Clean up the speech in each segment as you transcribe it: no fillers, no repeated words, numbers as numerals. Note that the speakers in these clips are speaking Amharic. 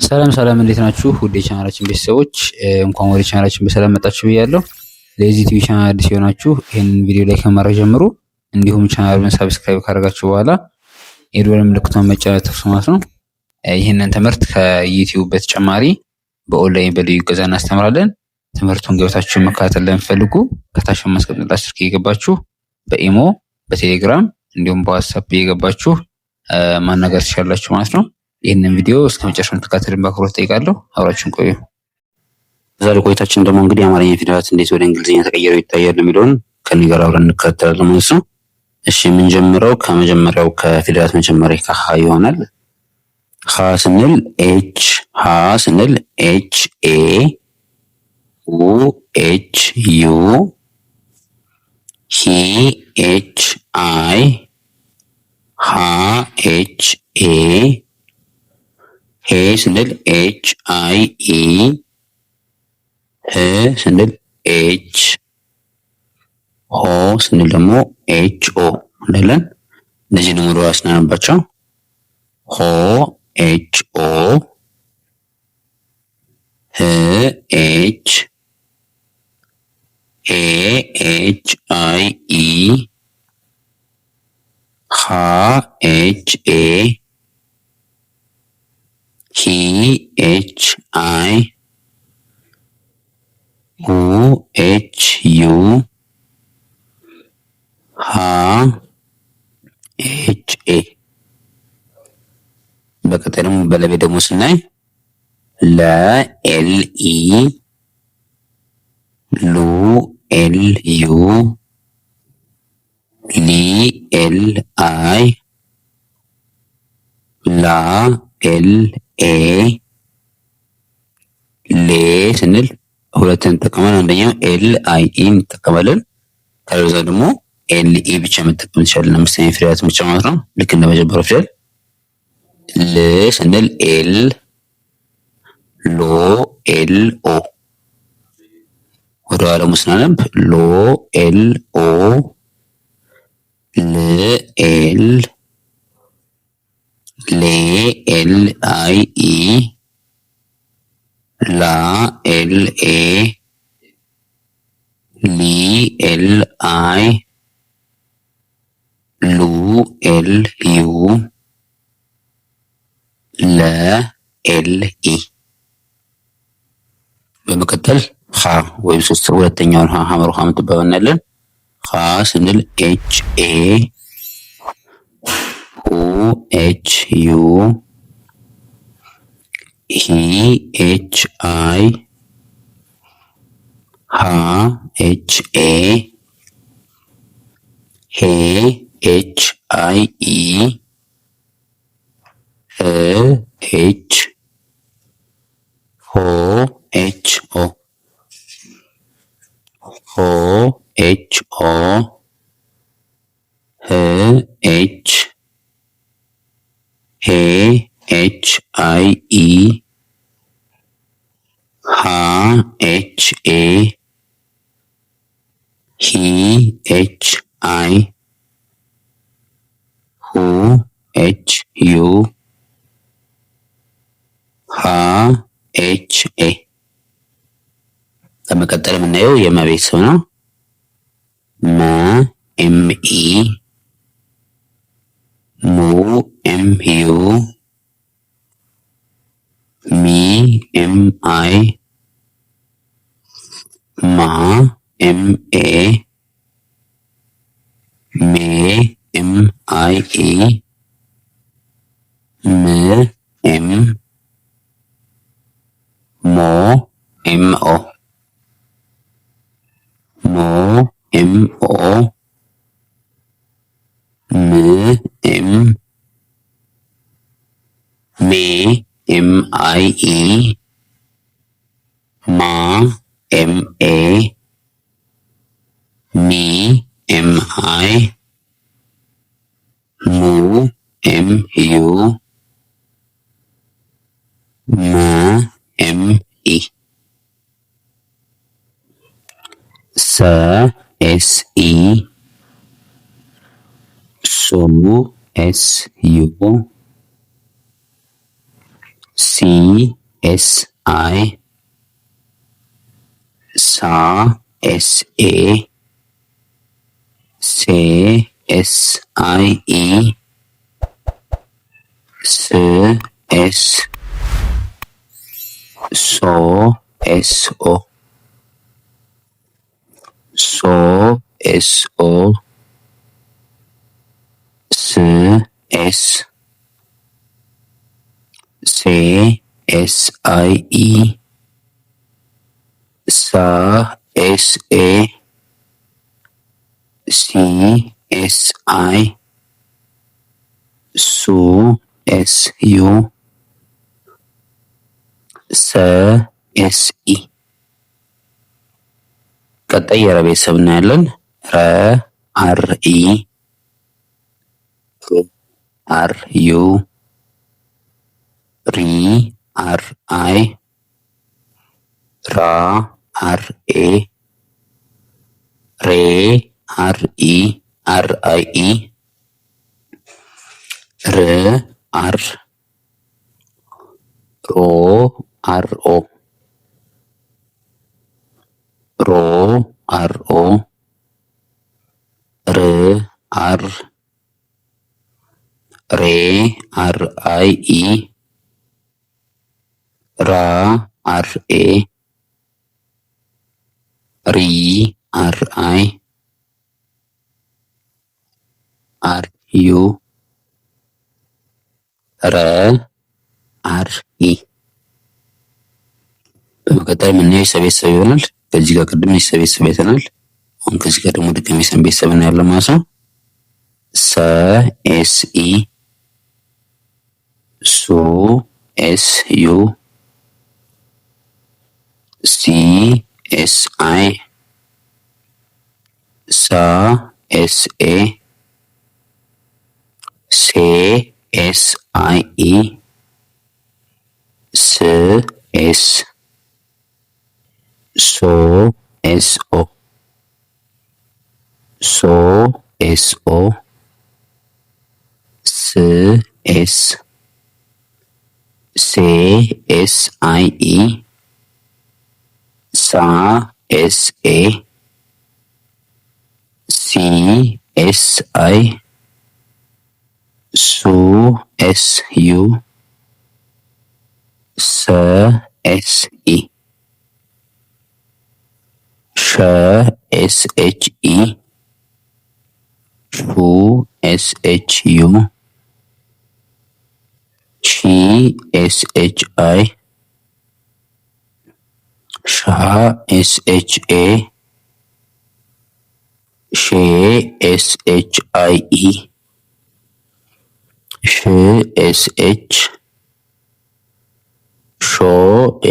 ሰላም ሰላም እንዴት ናችሁ? ውድ የቻናላችን ቤተሰቦች እንኳን ወደ ቻናላችን በሰላም መጣችሁ ብያለሁ። ለዚህ ዩቲዩብ ቻናል አዲስ የሆናችሁ ይህንን ቪዲዮ ላይ ከማድረግ ጀምሩ። እንዲሁም ቻናሉን ሰብስክራይብ ካደረጋችሁ በኋላ የደወል ምልክቱን መጫን አትርሱ ማለት ነው። ይህንን ትምህርት ከዩቲዩብ በተጨማሪ በኦንላይን በልዩ እገዛ እናስተምራለን። ትምህርቱን ገብታችሁ መከታተል ለምትፈልጉ ከታች በማስቀመጥላችሁ ስልክ እየገባችሁ በኢሞ በቴሌግራም እንዲሁም በዋትስአፕ እየገባችሁ ማናገር ትችላላችሁ ማለት ነው። ይህንን ቪዲዮ እስከ መጨረሻው እንድትከታተሉን በአክብሮት ጠይቃለሁ። አብራችሁን ቆዩ። ዛሬ ቆይታችን ደግሞ እንግዲህ አማርኛ ፊደላት እንዴት ወደ እንግሊዝኛ ተቀይረው ይታያሉ የሚለውን ከኔ ጋር አብረን እንከታተላለን ማለት ነው። እሺ የምንጀምረው ከመጀመሪያው ከፊደላት መጀመሪያ ከሀ ይሆናል። ሀ ስንል ኤች፣ ሀ ስንል ኤች ኤ፣ ሁ ኤች ዩ፣ ሂ ኤች አይ፣ ሃ ኤች ኤ፣ ሄ ስንል ኤች አይ ኢ፣ ህ ስንል ኤች፣ ሆ ስንል ደግሞ ኤች ኦ እንላለን። እነዚህ ነው ሙሉ አስናነባቸው። ሆ ኤች ኦ፣ ህ ኤች፣ ኤ ኤች አይ ኢ፣ ሃ ኤች ኤ፣ ሂ ኤች አይ፣ ሁ ኤች ዩ፣ ሃ ኤች ኤ። በቀጣይ ደግሞ በለቤ ደግሞ ስናይ ለ ኤል ኢ፣ ሉ ኤል ዩ፣ ሊ ኤል አይ፣ ላ ኤል ኤ፣ ሌ ስንል ሁለትን እንጠቀማለን። አንደኛው ኤል አይ ኢ እንጠቀማለን። ከዛ ደግሞ ኤል ኢ ብቻ መጠቀም እንችላለን። አምስተኛ ፊደላትን ብቻ ማለት ነው። ልክ እንደ መጀመሪያው ፊደል። ል ስንል ኤል፣ ሎ ኤል ኦ። ወደ ኋላ ስናነብ ሎ ኤል ኦ፣ ል ኤል፣ ሌ ኤል አይ ኢ፣ ላ ኤል ኤ፣ ሊ ኤል አይ፣ ሉ ኤል ዩ፣ ለ ኤል ኢ። በመቀጠል ሀ ወይም ሁለተኛውን ሀመር ውሃ የምትባለው እናያለን። ሀ ስንል ኤች ኤ፣ ሁ ኤች ዩ፣ ሂ ኤች አይ፣ ሃ ኤች ኤ፣ ሄ ኤች አይ ኢ፣ ህ ኤች፣ ሆ ኤች ኦ፣ ሆ ኤች ኦ፣ ህ ኤች፣ ሄ ኤች አይ ኢ፣ ሃ ኤች ኤ፣ ሂ ኤች አይ፣ ሁ ኤች ዩ፣ ሃ ኤች ኤ። በመቀጠል የምናየው የመ ቤተሰብ ነው። መ ኤም ኢ፣ ሙ ኤም ዩ፣ ሚ ኤም አይ፣ ማ ኤም ኤ፣ ሜ ኤም አይ ኢ፣ ም ኤም፣ ሞ ኤም ኦ፣ ሞ ኤም ኦ፣ ም ኤም፣ ሜ ኤም አይ ኢ፣ ማ ኤም ኤ፣ ሚ ኤም አይ፣ ሙ ኤም ዩ፣ ማ ኤም ኢ። ሰ ኤስ ኢ፣ ሱ ኤስ ዩ፣ ሲ ኤስ አይ ሳ ኤስ ኤ ሴ ኤስ አይ ኢ ስ ኤስ ሶ ኤስ ኦ ሶ ኤስ ኦ ስ ኤስ ሴ ኤስ አይ ኢ ሳ ኤስ ኤ ሲ ኤስ አይ ሱ ኤስ ዩ ሰ ኤስ ኢ። ቀጣይ የረ ቤተሰብ እናያለን። ረ አር ኢ አር ዩ ሪ አር አይ ራ አር ኤ ሬ አር ኢ አር አይ ኢ ር አር ሮ አር ኦ ሮ አር ኦ ር አር ሬ አር አይ ኢ ራ አር ኤ ሪ አር አይ አር ዩ ረ አር ኢ። በመቀጠል የምናየው የሰ ቤተሰብ ይሆናል። ከዚህ ጋር ቅድም የሰ ቤተሰብ አይተናል። አሁን ከዚህ ጋር ደግሞ ድጋሚ የሰ ቤተሰብ እናያለን ማለት ነው። ሰ ኤስ ኢ ሱ ኤስ ዩ ሲ ኤስ አይ ሳ ኤስ ኤ ሴ ኤስ አይ ኢ ስ ኤስ ሶ ኤስ ኦ ሶ ኤስ ኦ ስ ኤስ ሴ ኤስ አይ ኢ ሳ ኤስ ኤ ሲ ኤስ አይ ሱ ኤስ ዩ ሰ ኤስ ኢ ሸ ኤስ ኤች ኢ ሹ ኤስ ኤች ዩ ሺ ኤስ ኤች አይ ሻ ኤስ ኤች ኤ ሼ ኤስ ኤች አይ ኢ ሽ ኤስ ኤች ሾ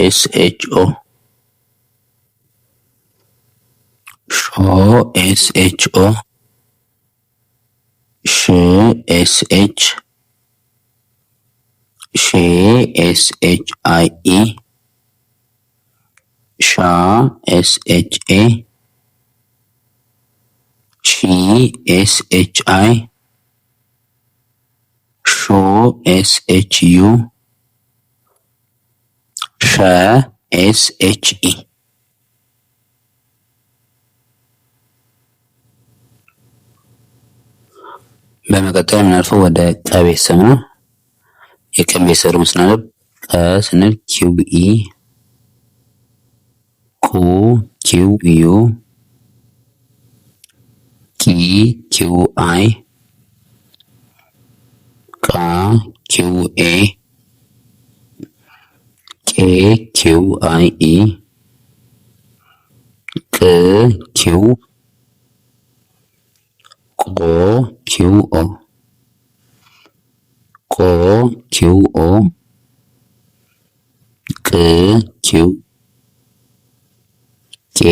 ኤስ ኤች ኦ ሾ ኤስ ኤች ኦ ሽ ኤስ ኤች ሼ ኤስ ኤች አይ ኢ ሻ ኤስ ኤች ኤ ሺ ኤስ ኤች አይ ሾ ኤስ ኤች ዩ ሸ ኤስ ኤች ኢ። በመቀጠል የምናልፈው ወደ ቀ ቤተሰብ ነው። የቀ ቤተሰብ ደግሞ ስናነብ ቀ ስንል ኪው ኢ ኩ ኪው ዩ ኪ ኪው አይ ቃ ኪው ኤ ቄ ኪው አይ ኢ ቅ ኪው ቆ ኪው ኦ ቆ ኪው ኦ ቅ ኪው ቄ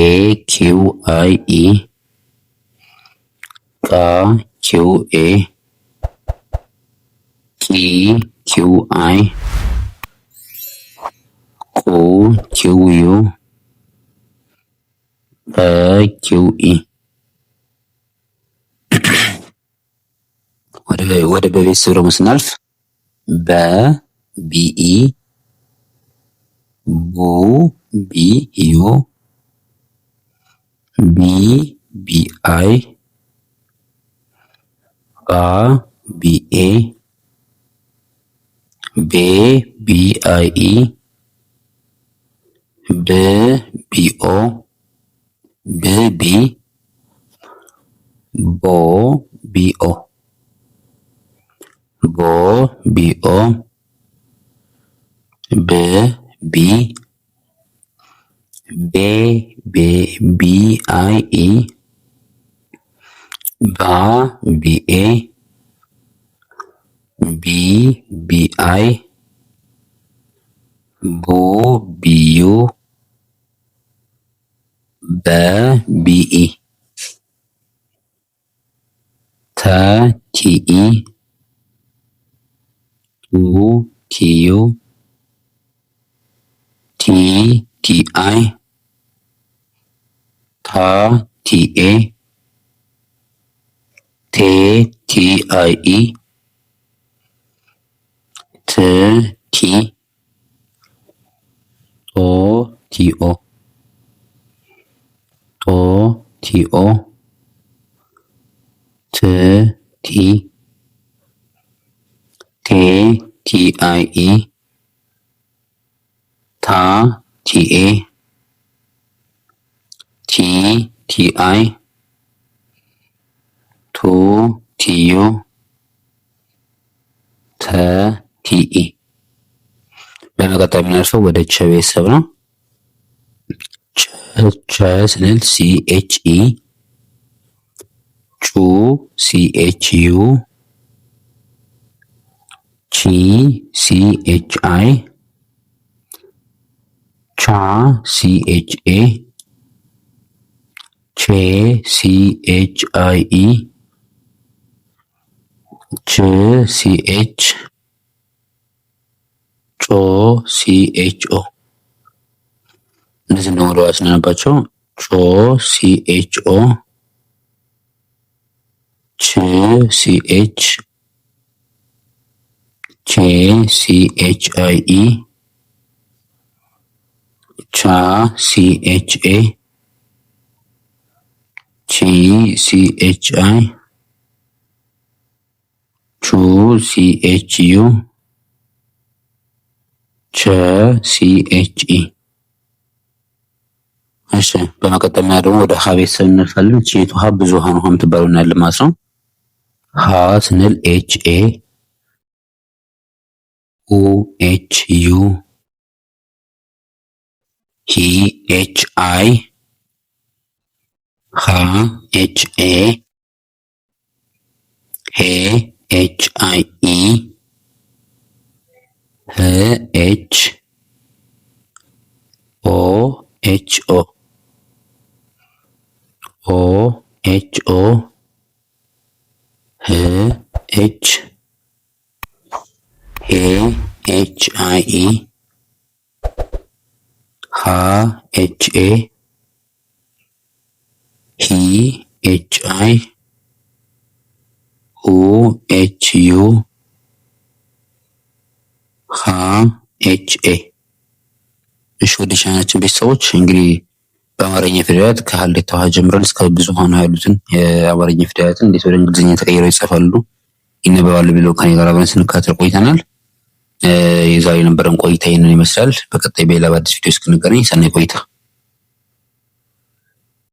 ኪው አይ ኢ ቃ ኪው ኤ ቂ ኪው አይ ቁ ኪው ዩ በ ኪው ኢ። ወደ በቤተሰብ ደግሞ ስናልፍ በ ቢኢ ቡ ቢዩ ቢ ቢአይ ባ ቢኤ ቤ ቢአይኢ ብ ቢኦ ብ ቢ ቦ ቢኦ ቦ ቢኦ ብ ቢ ቤ ቢአይኢ ባ ቢኤ ቢ ቢአይ ቡ ቢዩ በ ቢኢ ተ ቲኢ ቱ ቲዩ ቲ ቲአይ ታ ቲኤ ቴ ቲአይኢ ት ቲ ቶ ቲኦ ቶ ቲኦ ት ቲ ቴ ቲአይኢ ታ ቲኤ ቲ ቲአይ ቱ ቲዩ ተ ቲኢ። በመቀጠል የምናልፈው ወደ ቸ ቤተሰብ ነው። ቸ ስንል ሲኤችኢ ጩ ሲኤችዩ ቺ ሲኤችአይ ቻ ሲኤችኤ ቼ ሲኤችአይኢ ች ሲኤች ጮ ሲኤችኦ እነዚህ ነው ወደ ስናነባቸው ጮ ሲኤችኦ ች ሲኤች ቼ ሲኤችአይኢ ቻ ሲኤችኤ ቺ ሲኤችአይ ቹ ሲኤችዩ ቸ ሲኤችኢ። እሺ በመቀጠል ደግሞ ወደ ሀ ቤተሰብ እንልፋለን። ቼቱ ሀ ብዙሃን ውሃ የምትባለው እናያለን ማለት ነው። ሀ ስንል ኤችኤ ኡ ኤችዩ ሂ ኤችአይ ሃ ኤችኤ ሄ ኤችአይኢ ህ ኤች ኦ ኤችኦ ኦ ኤችኦ ህ ኤች ሄ ኤችአይኢ ሃ ኤችኤ ሂ ኤችአይ ሁ ኤችዩ ሃ ኤችኤ። እሺ ወደ ቻናላችን ቤተሰቦች እንግዲህ በአማርኛ ፊደላት ከሀሌታ ሀ ጀምረን እስከ ብዙሃኑ ያሉትን የአማርኛ ፊደላትን እንዴት ወደ እንግሊዝኛ ተቀይረው ይጻፋሉ ይነበባሉ የሚለው ከኔ ጋር አብረን ስንከታተል ቆይተናል። የዛሬ የነበረን ቆይታ ይህንን ይመስላል። በቀጣይ በሌላ በአዲስ ቪዲዮ እስክንገናኝ ሰናይ ቆይታ።